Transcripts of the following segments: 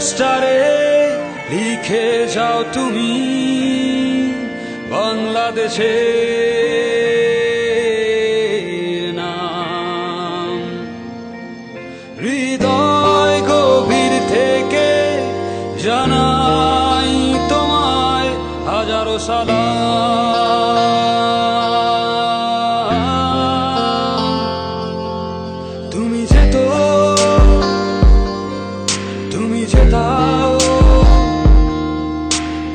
পোস্টারে লিখে যাও তুমি বাংলাদেশের নাম। হৃদয় গভীর থেকে জানাই তোমায় হাজারো সালাম। তুমি যেতাও,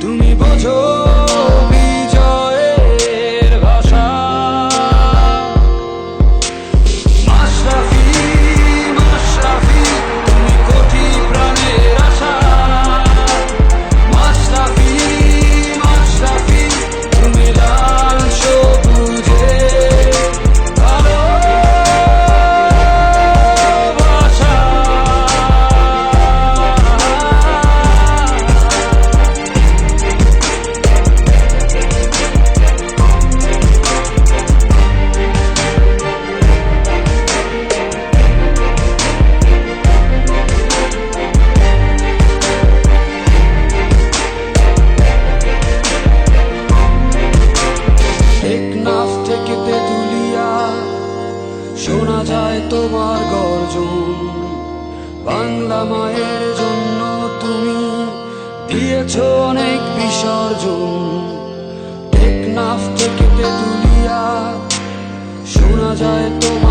তুমি বোঝো বিজয়ের ভাষা। মাশরাফি মাশরাফি তুমি কোটি প্রাণের আশা। মাশরাফি মাশরাফি তুমি লাল সবুজে ভালোবাসা। টেকনাফ থেকে তেঁতুলিয়া শোনা যায় তোমার গর্জন। বাংলা মায়ের জন্য তুমি দিয়েছ অনেক বিসর্জন। টেকনাফ থেকে তেঁতুলিয়া শোনা যায় তোমার